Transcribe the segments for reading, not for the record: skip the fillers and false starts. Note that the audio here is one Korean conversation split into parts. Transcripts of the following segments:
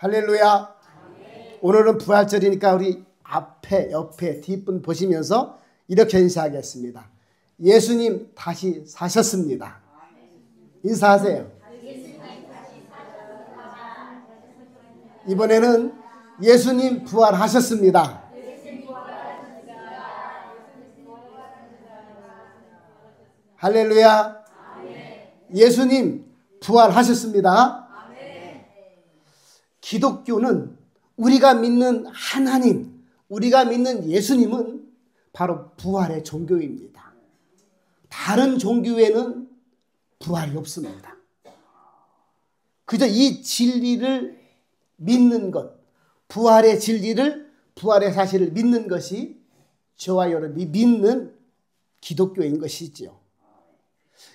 할렐루야. 오늘은 부활절이니까 우리 앞에, 옆에, 뒷분 보시면서 이렇게 인사하겠습니다. 예수님 다시 사셨습니다. 인사하세요. 이번에는 예수님 부활하셨습니다. 할렐루야. 예수님 부활하셨습니다. 기독교는 우리가 믿는 하나님, 우리가 믿는 예수님은 바로 부활의 종교입니다. 다른 종교에는 부활이 없습니다. 그저 이 진리를 믿는 것, 부활의 진리를, 부활의 사실을 믿는 것이 저와 여러분이 믿는 기독교인 것이지요.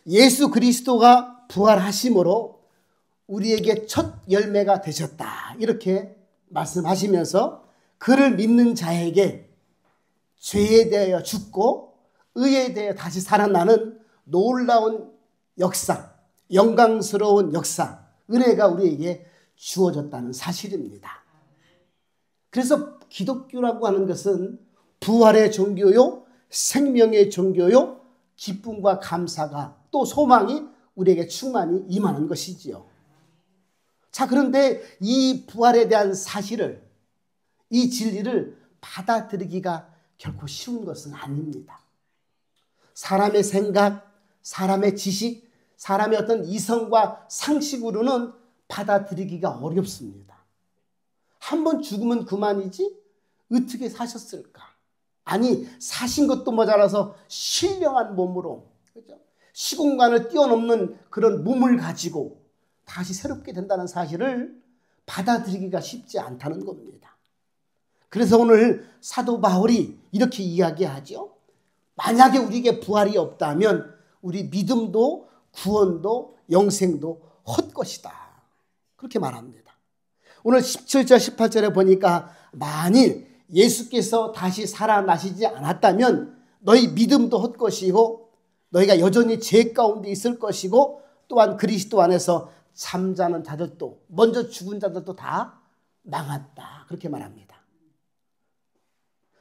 예수 그리스도가 부활하심으로 우리에게 첫 열매가 되셨다, 이렇게 말씀하시면서 그를 믿는 자에게 죄에 대하여 죽고 의에 대하여 다시 살아나는 놀라운 역사, 영광스러운 역사, 은혜가 우리에게 주어졌다는 사실입니다. 그래서 기독교라고 하는 것은 부활의 종교요, 생명의 종교요, 기쁨과 감사가 또 소망이 우리에게 충만히 임하는 것이지요. 자, 그런데 이 부활에 대한 사실을, 이 진리를 받아들이기가 결코 쉬운 것은 아닙니다. 사람의 생각, 사람의 지식, 사람의 어떤 이성과 상식으로는 받아들이기가 어렵습니다. 한번 죽으면 그만이지 어떻게 사셨을까? 아니, 사신 것도 모자라서 신령한 몸으로, 그렇죠? 시공간을 뛰어넘는 그런 몸을 가지고 다시 새롭게 된다는 사실을 받아들이기가 쉽지 않다는 겁니다. 그래서 오늘 사도 바울이 이렇게 이야기하죠. 만약에 우리에게 부활이 없다면 우리 믿음도 구원도 영생도 헛것이다, 그렇게 말합니다. 오늘 17절 18절에 보니까 만일 예수께서 다시 살아나시지 않았다면 너희 믿음도 헛것이고 너희가 여전히 죄 가운데 있을 것이고 또한 그리스도 안에서 잠자는 자들도, 먼저 죽은 자들도 다 망했다, 그렇게 말합니다.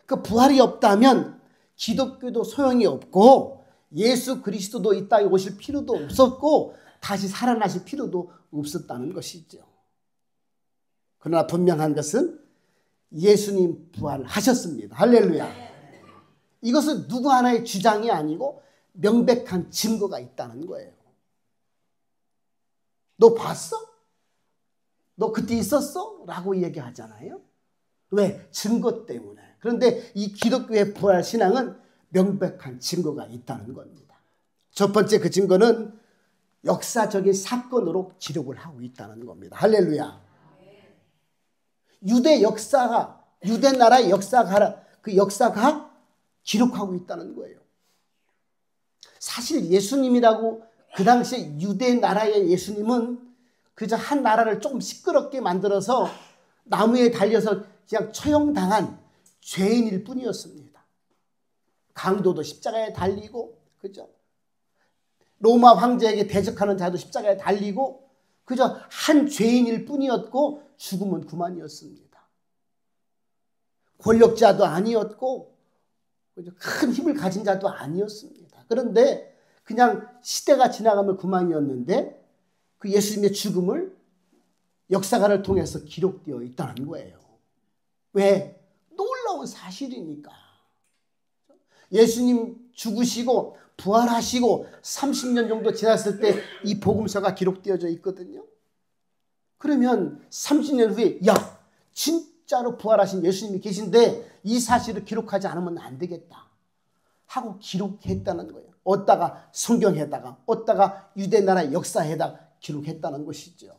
그 부활이 없다면 기독교도 소용이 없고 예수 그리스도도 이 땅에 오실 필요도 없었고 다시 살아나실 필요도 없었다는 것이죠. 그러나 분명한 것은 예수님 부활하셨습니다. 할렐루야. 이것은 누구 하나의 주장이 아니고 명백한 증거가 있다는 거예요. 너 봤어? 너 그때 있었어? 라고 얘기하잖아요. 왜? 증거 때문에. 그런데 이 기독교의 부활 신앙은 명백한 증거가 있다는 겁니다. 첫 번째 그 증거는 역사적인 사건으로 기록을 하고 있다는 겁니다. 할렐루야. 유대 역사가, 유대 나라의 역사가, 그 역사가 기록하고 있다는 거예요. 사실 예수님이라고, 그 당시에 유대 나라의 예수님은 그저 한 나라를 조금 시끄럽게 만들어서 나무에 달려서 그냥 처형당한 죄인일 뿐이었습니다. 강도도 십자가에 달리고, 그죠? 로마 황제에게 대적하는 자도 십자가에 달리고, 그저 한 죄인일 뿐이었고 죽으면 그만이었습니다. 권력자도 아니었고 큰 힘을 가진 자도 아니었습니다. 그런데 그냥 시대가 지나가면 그만이었는데 그 예수님의 죽음을 역사가를 통해서 기록되어 있다는 거예요. 왜? 놀라운 사실이니까. 예수님 죽으시고 부활하시고 30년 정도 지났을 때 이 복음서가 기록되어져 있거든요. 그러면 30년 후에 야, 진짜로 부활하신 예수님이 계신데 이 사실을 기록하지 않으면 안 되겠다 하고 기록했다는 거예요. 어디다가 성경에다가, 어디다가 유대 나라 역사에다가 기록했다는 것이죠.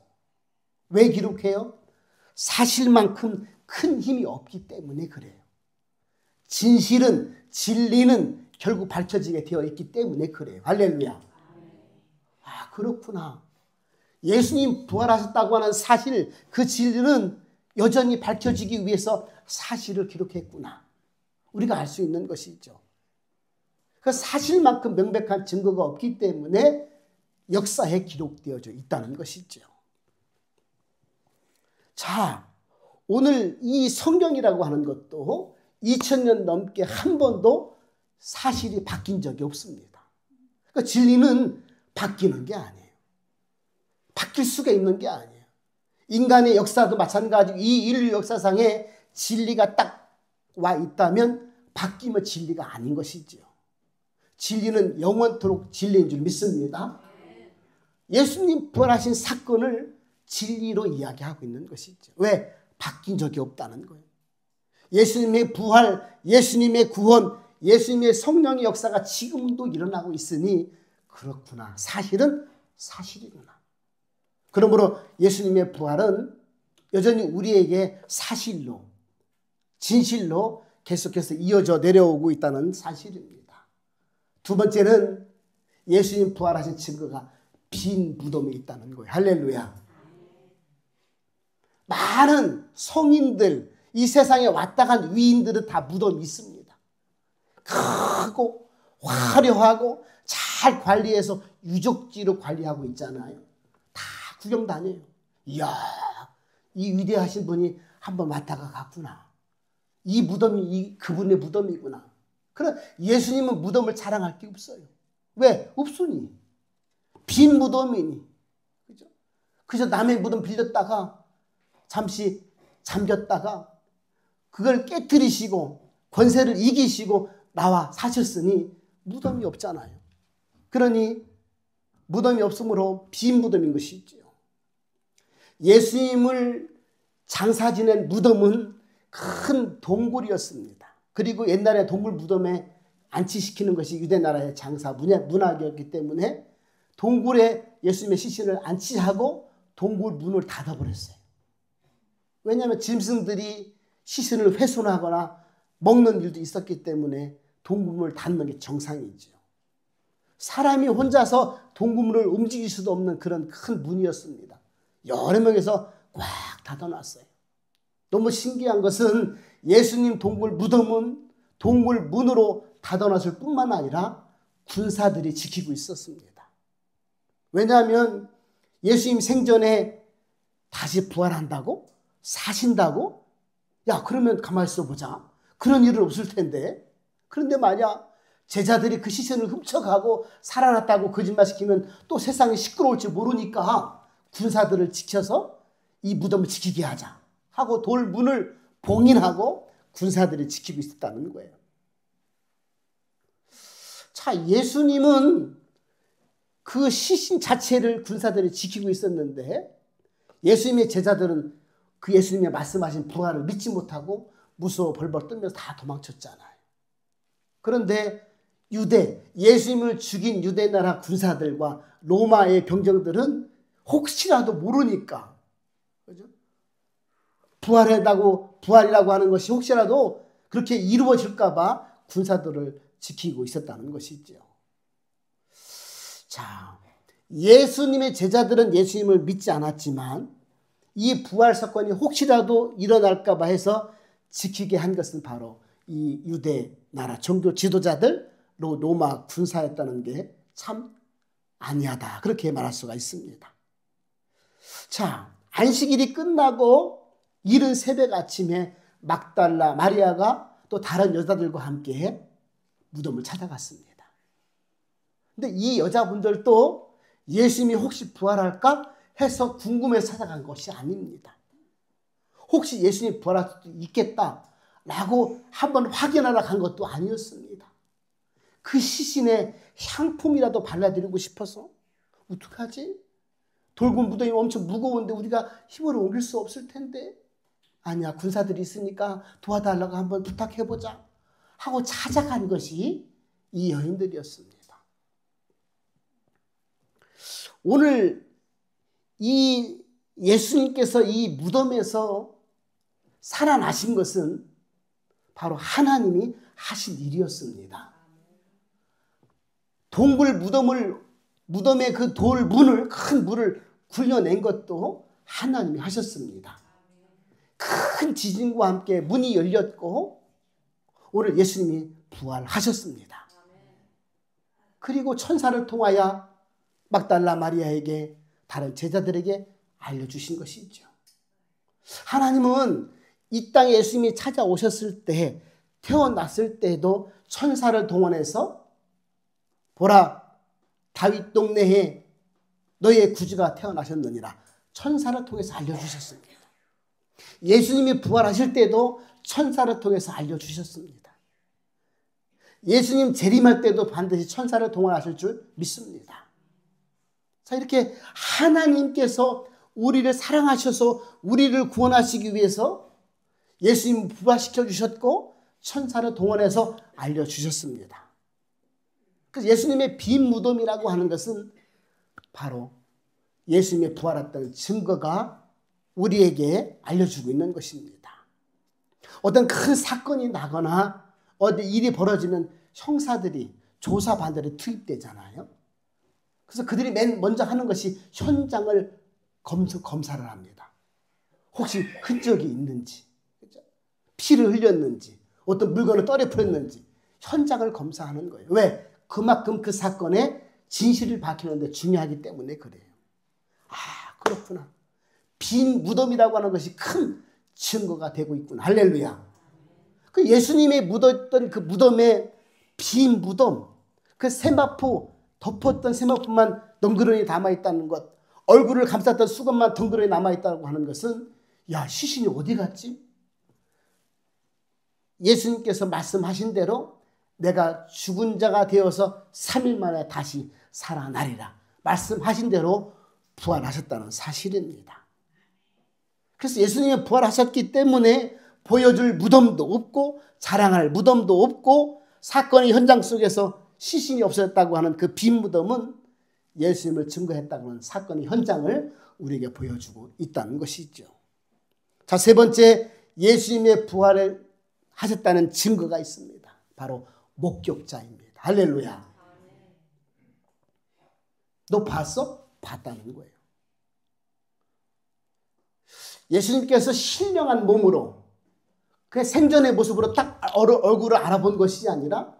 왜 기록해요? 사실만큼 큰 힘이 없기 때문에 그래요. 진실은, 진리는 결국 밝혀지게 되어 있기 때문에 그래요. 할렐루야. 아, 그렇구나. 예수님 부활하셨다고 하는 사실, 그 진리는 여전히 밝혀지기 위해서 사실을 기록했구나, 우리가 알 수 있는 것이죠. 그 사실만큼 명백한 증거가 없기 때문에 역사에 기록되어져 있다는 것이죠. 자, 오늘 이 성경이라고 하는 것도 2000년 넘게 한 번도 사실이 바뀐 적이 없습니다. 그러니까 진리는 바뀌는 게 아니에요. 바뀔 수가 있는 게 아니에요. 인간의 역사도 마찬가지고 이 인류 역사상에 진리가 딱 와 있다면 바뀌면 진리가 아닌 것이지요. 진리는 영원토록 진리인 줄 믿습니다. 예수님 부활하신 사건을 진리로 이야기하고 있는 것이죠. 왜? 바뀐 적이 없다는 거예요. 예수님의 부활, 예수님의 구원, 예수님의 성령의 역사가 지금도 일어나고 있으니 그렇구나. 사실은 사실이구나. 그러므로 예수님의 부활은 여전히 우리에게 사실로, 진실로 계속해서 이어져 내려오고 있다는 사실입니다. 두 번째는 예수님 부활하신 증거가 빈 무덤에 있다는 거예요. 할렐루야. 많은 성인들, 이 세상에 왔다 간 위인들은 다 무덤이 있습니다. 크고 화려하고 잘 관리해서 유적지로 관리하고 있잖아요. 다 구경 다녀요. 이야, 이 위대하신 분이 한번 왔다가 갔구나. 이 무덤이 그분의 무덤이구나. 그럼 예수님은 무덤을 자랑할 게 없어요. 왜? 없으니. 빈 무덤이니. 그죠? 그저 남의 무덤 빌렸다가 잠시 잠겼다가 그걸 깨뜨리시고 권세를 이기시고 나와 사셨으니 무덤이 없잖아요. 그러니 무덤이 없으므로 빈 무덤인 것이죠. 예수님을 장사 지낸 무덤은 큰 동굴이었습니다. 그리고 옛날에 동굴 무덤에 안치시키는 것이 유대 나라의 장사 문화였기 때문에 동굴에 예수님의 시신을 안치하고 동굴 문을 닫아버렸어요. 왜냐하면 짐승들이 시신을 훼손하거나 먹는 일도 있었기 때문에 동굴문을 닫는 게 정상이죠. 사람이 혼자서 동굴문을 움직일 수도 없는 그런 큰 문이었습니다. 여러 명에서 꽉 닫아놨어요. 너무 신기한 것은 예수님 동굴 무덤은 동굴 문으로 닫아놨을 뿐만 아니라 군사들이 지키고 있었습니다. 왜냐하면 예수님 생전에 다시 부활한다고? 사신다고? 야, 그러면 가만히 있어보자. 그런 일은 없을 텐데. 그런데 만약 제자들이 그 시신을 훔쳐가고 살아났다고 거짓말시키면 또 세상이 시끄러울지 모르니까 군사들을 지켜서 이 무덤을 지키게 하자 하고 돌문을 봉인하고 군사들이 지키고 있었다는 거예요. 자, 예수님은 그 시신 자체를 군사들이 지키고 있었는데 예수님의 제자들은 그 예수님의 말씀하신 부활을 믿지 못하고 무서워 벌벌 떨면서 다 도망쳤잖아요. 그런데 예수님을 죽인 유대 나라 군사들과 로마의 병정들은 혹시라도 모르니까, 그죠? 부활이라고 하는 것이 혹시라도 그렇게 이루어질까봐 군사들을 지키고 있었다는 것이죠. 자, 예수님의 제자들은 예수님을 믿지 않았지만 이 부활 사건이 혹시라도 일어날까봐 해서 지키게 한 것은 바로 이 유대 나라 종교 지도자들, 로마 군사였다는 게 참 아니하다. 그렇게 말할 수가 있습니다. 자, 안식일이 끝나고 이른 새벽 아침에 막달라 마리아가 또 다른 여자들과 함께 무덤을 찾아갔습니다. 근데 이 여자분들도 예수님이 혹시 부활할까 해서 궁금해서 찾아간 것이 아닙니다. 혹시 예수님이 부활할 수도 있겠다라고 한번 확인하러 간 것도 아니었습니다. 그 시신에 향품이라도 발라드리고 싶어서 어떡하지? 돌고 무덤이 엄청 무거운데 우리가 힘으로 옮길 수 없을 텐데 아니야, 군사들이 있으니까 도와달라고 한번 부탁해보자 하고 찾아간 것이 이 여인들이었습니다. 오늘 이 예수님께서 이 무덤에서 살아나신 것은 바로 하나님이 하신 일이었습니다. 동굴 무덤의 그 돌 문을, 큰 문을 굴려낸 것도 하나님이 하셨습니다. 큰 지진과 함께 문이 열렸고 오늘 예수님이 부활하셨습니다. 그리고 천사를 통하여 막달라 마리아에게 다른 제자들에게 알려주신 것이죠. 하나님은 이 땅에 예수님이 찾아오셨을 때, 태어났을 때도 천사를 동원해서 보라, 다윗 동네에 너희의 구주가 태어나셨느니라 천사를 통해서 알려주셨습니다. 예수님이 부활하실 때도 천사를 통해서 알려주셨습니다. 예수님 재림할 때도 반드시 천사를 동원하실 줄 믿습니다. 자, 이렇게 하나님께서 우리를 사랑하셔서 우리를 구원하시기 위해서 예수님 부활시켜 주셨고 천사를 동원해서 알려주셨습니다. 그래서 예수님의 빈 무덤이라고 하는 것은 바로 예수님의 부활했다는 증거가 우리에게 알려주고 있는 것입니다. 어떤 큰 사건이 나거나 어디 일이 벌어지면 형사들이 조사반들이 투입되잖아요. 그래서 그들이 맨 먼저 하는 것이 현장을 검사를 합니다. 혹시 흔적이 있는지, 피를 흘렸는지, 어떤 물건을 떨어뜨렸는지 현장을 검사하는 거예요. 왜? 그만큼 그 사건의 진실을 밝히는데 중요하기 때문에 그래요. 아, 그렇구나. 빈 무덤이라고 하는 것이 큰 증거가 되고 있구나. 할렐루야. 그 예수님이 묻었던 그 무덤에 빈 무덤, 그 세마포, 덮었던 세마포만 덩그러니 남아있다는 것, 얼굴을 감쌌던 수건만 덩그러니 남아있다고 하는 것은 야, 시신이 어디 갔지? 예수님께서 말씀하신 대로 내가 죽은 자가 되어서 3일 만에 다시 살아나리라 말씀하신 대로 부활하셨다는 사실입니다. 그래서 예수님이 부활하셨기 때문에 보여줄 무덤도 없고 자랑할 무덤도 없고 사건의 현장 속에서 시신이 없어졌다고 하는 그 빈 무덤은 예수님을 증거했다고 하는 사건의 현장을 우리에게 보여주고 있다는 것이죠. 자, 세 번째, 예수님의 부활을 하셨다는 증거가 있습니다. 바로 목격자입니다. 할렐루야. 너 봤어? 봤다는 거예요. 예수님께서 신령한 몸으로 그 생전의 모습으로 딱 얼굴을 알아본 것이 아니라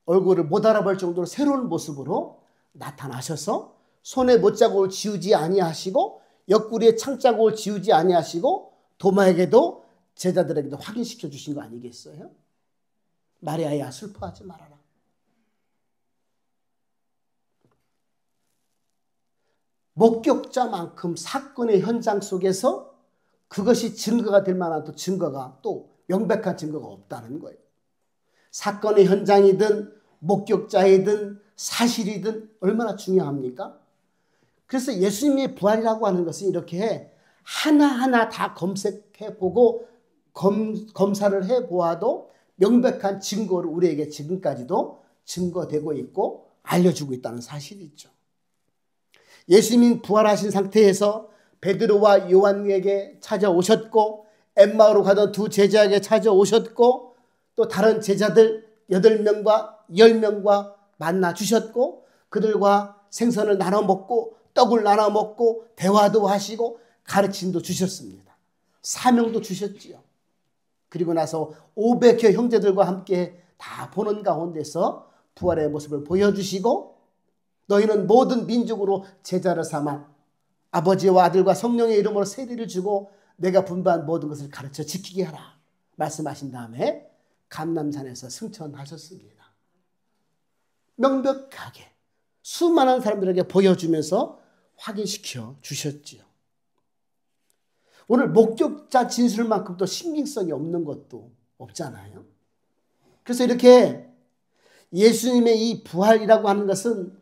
얼굴을 못 알아볼 정도로 새로운 모습으로 나타나셔서 손에 못자국을 지우지 아니하시고 옆구리에 창자국을 지우지 아니하시고 도마에게도 제자들에게도 확인시켜 주신 거 아니겠어요? 마리아야, 슬퍼하지 말아라. 목격자만큼 사건의 현장 속에서 그것이 증거가 될 만한 또 증거가 또 명백한 증거가 없다는 거예요. 사건의 현장이든 목격자이든 사실이든 얼마나 중요합니까? 그래서 예수님의 부활이라고 하는 것은 이렇게 하나하나 다 검색해보고 검사를 해보아도 명백한 증거를 우리에게 지금까지도 증거되고 있고 알려주고 있다는 사실이죠. 예수님이 부활하신 상태에서 베드로와 요한에게 찾아오셨고 엠마오로 가던 두 제자에게 찾아오셨고 또 다른 제자들 8명과 10명과 만나 주셨고 그들과 생선을 나눠 먹고 떡을 나눠 먹고 대화도 하시고 가르침도 주셨습니다. 사명도 주셨지요. 그리고 나서 500여 형제들과 함께 다 보는 가운데서 부활의 모습을 보여주시고 너희는 모든 민족으로 제자를 삼아 아버지와 아들과 성령의 이름으로 세례를 주고 내가 분부한 모든 것을 가르쳐 지키게 하라 말씀하신 다음에 감람산에서 승천하셨습니다. 명백하게 수많은 사람들에게 보여주면서 확인시켜 주셨지요. 오늘 목격자 진술만큼 또 신빙성이 없는 것도 없잖아요. 그래서 이렇게 예수님의 이 부활이라고 하는 것은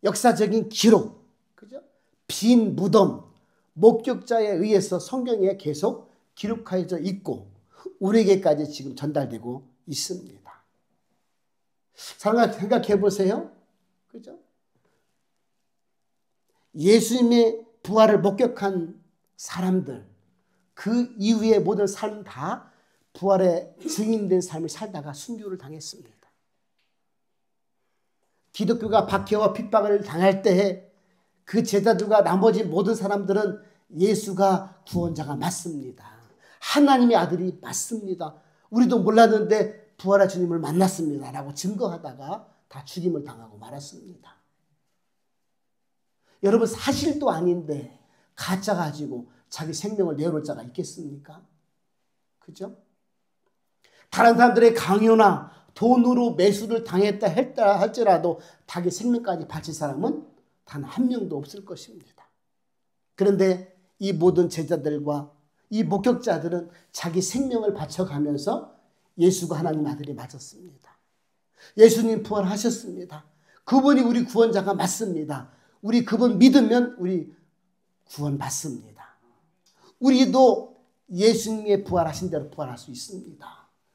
역사적인 기록, 그죠? 빈 무덤, 목격자에 의해서 성경에 계속 기록하여져 있고 우리에게까지 지금 전달되고 있습니다. 생각해 보세요. 그죠? 예수님의 부활을 목격한 사람들, 그 이후의 모든 삶 다 부활의 증인된 삶을 살다가 순교를 당했습니다. 기독교가 박해와 핍박을 당할 때에 그 제자들과 나머지 모든 사람들은 예수가 구원자가 맞습니다. 하나님의 아들이 맞습니다. 우리도 몰랐는데 부활의 주님을 만났습니다. 라고 증거하다가 다 죽임을 당하고 말았습니다. 여러분 사실도 아닌데 가짜 가지고 자기 생명을 내어놓을 자가 있겠습니까? 그죠? 다른 사람들의 강요나 돈으로 매수를 당했다 할지라도 자기 생명까지 바칠 사람은 단 한 명도 없을 것입니다. 그런데 이 모든 제자들과 이 목격자들은 자기 생명을 바쳐가면서 예수가 하나님 아들이 맞았습니다. 예수님 부활하셨습니다. 그분이 우리 구원자가 맞습니다. 우리 그분 믿으면 우리 구원받습니다. 우리도 예수님의 부활하신 대로 부활할 수 있습니다.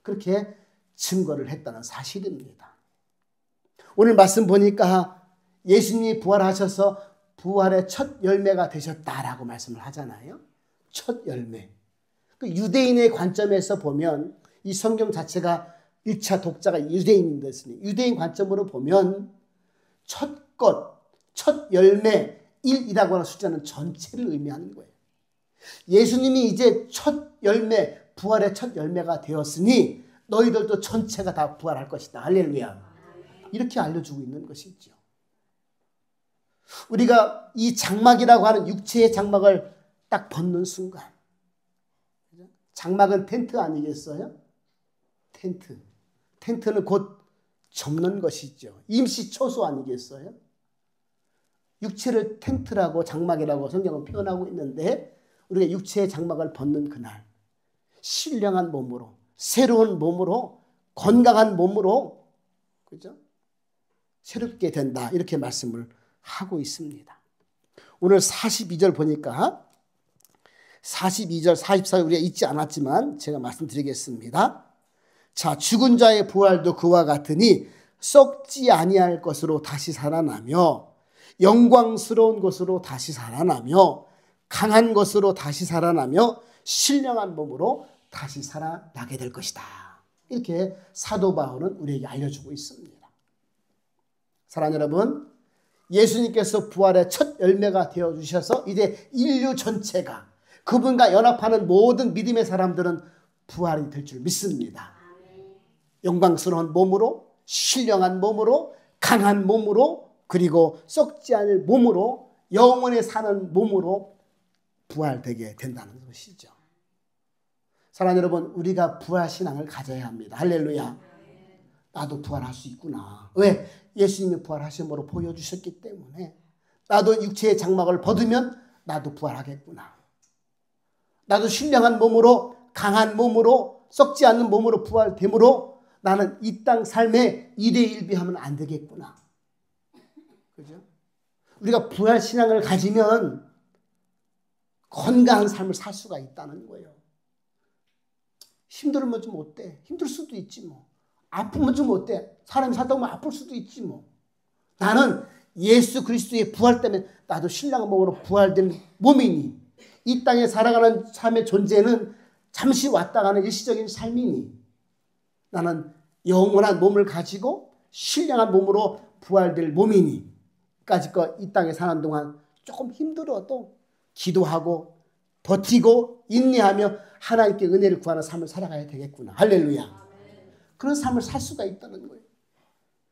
그렇게 증거를 했다는 사실입니다. 오늘 말씀 보니까 예수님이 부활하셔서 부활의 첫 열매가 되셨다라고 말씀을 하잖아요. 첫 열매. 그 유대인의 관점에서 보면 이 성경 자체가 1차 독자가 유대인인데요. 유대인 관점으로 보면 첫 것, 첫 열매, 1이라고 하는 숫자는 전체를 의미하는 거예요. 예수님이 이제 첫 열매, 부활의 첫 열매가 되었으니 너희들도 전체가 다 부활할 것이다. 할렐루야. 이렇게 알려주고 있는 것이죠. 우리가 이 장막이라고 하는 육체의 장막을 딱 벗는 순간, 장막은 텐트 아니겠어요? 텐트. 텐트는 곧 접는 것이죠. 임시 초소 아니겠어요? 육체를 텐트라고 장막이라고 성경은 표현하고 있는데 우리가 육체의 장막을 벗는 그날 신령한 몸으로 새로운 몸으로 건강한 몸으로 그죠? 새롭게 된다 이렇게 말씀을 하고 있습니다. 오늘 42절 보니까 42절 44절 우리가 잊지 않았지만 제가 말씀드리겠습니다. 자, 죽은 자의 부활도 그와 같으니 썩지 아니할 것으로 다시 살아나며 영광스러운 것으로 다시 살아나며 강한 것으로 다시 살아나며 신령한 몸으로 다시 살아나게 될 것이다. 이렇게 사도 바울은 우리에게 알려주고 있습니다. 사랑하는 여러분, 예수님께서 부활의 첫 열매가 되어주셔서 이제 인류 전체가 그분과 연합하는 모든 믿음의 사람들은 부활이 될 줄 믿습니다. 영광스러운 몸으로, 신령한 몸으로, 강한 몸으로, 그리고 썩지 않을 몸으로, 영원히 사는 몸으로 부활되게 된다는 것이죠. 사랑하는 여러분, 우리가 부활신앙을 가져야 합니다. 할렐루야. 나도 부활할 수 있구나. 왜? 예수님이 부활하심으로 보여주셨기 때문에 나도 육체의 장막을 벗으면 나도 부활하겠구나. 나도 신령한 몸으로, 강한 몸으로, 썩지 않는 몸으로 부활되므로 나는 이 땅 삶에 일희일비하면 안 되겠구나. 그죠? 우리가 부활신앙을 가지면 건강한 삶을 살 수가 있다는 거예요. 힘들면 좀 어때? 힘들 수도 있지 뭐. 아프면 좀 어때? 사람이 살다 보면 아플 수도 있지 뭐. 나는 예수 그리스도의 부활 때문에 나도 신령한 몸으로 부활된 몸이니 이 땅에 살아가는 삶의 존재는 잠시 왔다 가는 일시적인 삶이니 나는 영원한 몸을 가지고 신령한 몸으로 부활될 몸이니 까짓것 이 땅에 사는 동안 조금 힘들어도 기도하고 버티고 인내하며 하나님께 은혜를 구하는 삶을 살아가야 되겠구나. 할렐루야. 그런 삶을 살 수가 있다는 거예요.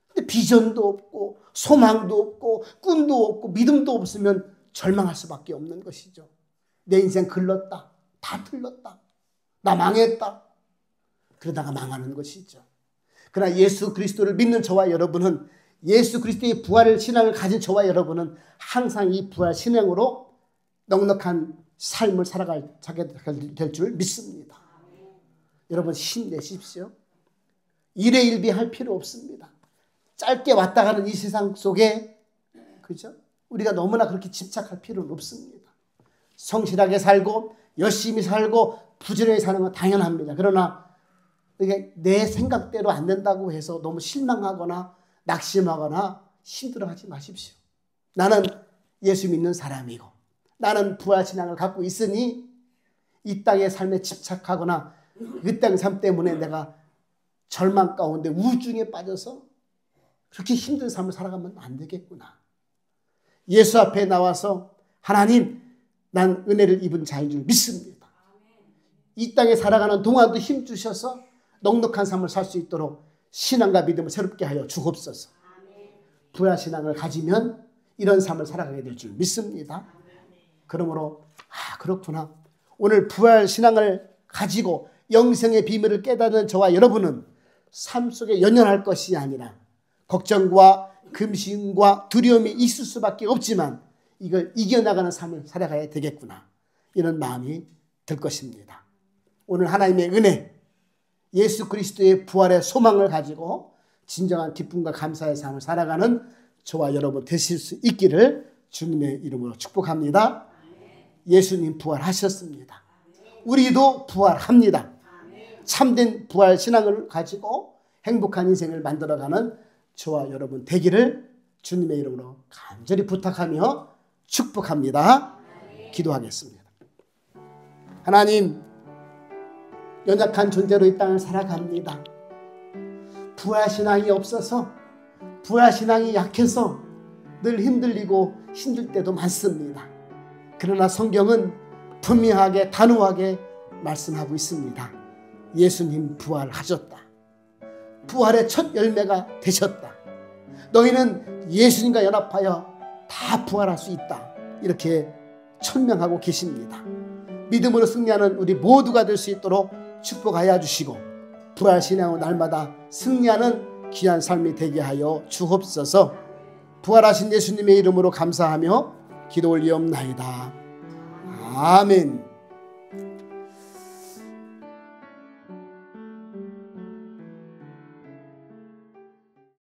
근데 비전도 없고 소망도 없고 꿈도 없고 믿음도 없으면 절망할 수밖에 없는 것이죠. 내 인생 글렀다. 다 틀렸다. 나 망했다. 그러다가 망하는 것이죠. 그러나 예수 그리스도를 믿는 저와 여러분은 예수 그리스도의 부활의 신앙을 가진 저와 여러분은 항상 이 부활 신앙으로 넉넉한 삶을 살아가게 될 줄 믿습니다. 여러분 힘내십시오. 일희일비할 필요 없습니다. 짧게 왔다 가는 이 세상 속에 그죠? 우리가 너무나 그렇게 집착할 필요는 없습니다. 성실하게 살고 열심히 살고 부지런히 사는 건 당연합니다. 그러나 이게 내 생각대로 안 된다고 해서 너무 실망하거나 낙심하거나 힘들어하지 마십시오. 나는 예수 믿는 사람이고 나는 부활신앙을 갖고 있으니 이 땅의 삶에 집착하거나 이 땅의 삶 때문에 내가 절망 가운데 우울증에 빠져서 그렇게 힘든 삶을 살아가면 안 되겠구나. 예수 앞에 나와서 하나님 난 은혜를 입은 자인 줄 믿습니다. 이 땅에 살아가는 동안도 힘주셔서 넉넉한 삶을 살 수 있도록 신앙과 믿음을 새롭게 하여 주옵소서. 부활신앙을 가지면 이런 삶을 살아가게 될 줄 믿습니다. 그러므로 아, 그렇구나. 오늘 부활 신앙을 가지고 영생의 비밀을 깨닫는 저와 여러분은 삶 속에 연연할 것이 아니라 걱정과 금신과 두려움이 있을 수밖에 없지만 이걸 이겨나가는 삶을 살아가야 되겠구나. 이런 마음이 들 것입니다. 오늘 하나님의 은혜, 예수 그리스도의 부활의 소망을 가지고 진정한 기쁨과 감사의 삶을 살아가는 저와 여러분 되실 수 있기를 주님의 이름으로 축복합니다. 예수님 부활하셨습니다. 우리도 부활합니다. 참된 부활 신앙을 가지고 행복한 인생을 만들어가는 저와 여러분 되기를 주님의 이름으로 간절히 부탁하며 축복합니다. 기도하겠습니다. 하나님, 연약한 존재로 이 땅을 살아갑니다. 부활신앙이 없어서, 부활신앙이 약해서 늘 힘들리고 힘들 때도 많습니다. 그러나 성경은 분명하게 단호하게 말씀하고 있습니다. 예수님 부활하셨다. 부활의 첫 열매가 되셨다. 너희는 예수님과 연합하여 다 부활할 수 있다. 이렇게 천명하고 계십니다. 믿음으로 승리하는 우리 모두가 될 수 있도록 축복하여 주시고 부활신앙으로 날마다 승리하는 귀한 삶이 되게 하여 주옵소서. 부활하신 예수님의 이름으로 감사하며 기도 올리옵나이다. 아멘.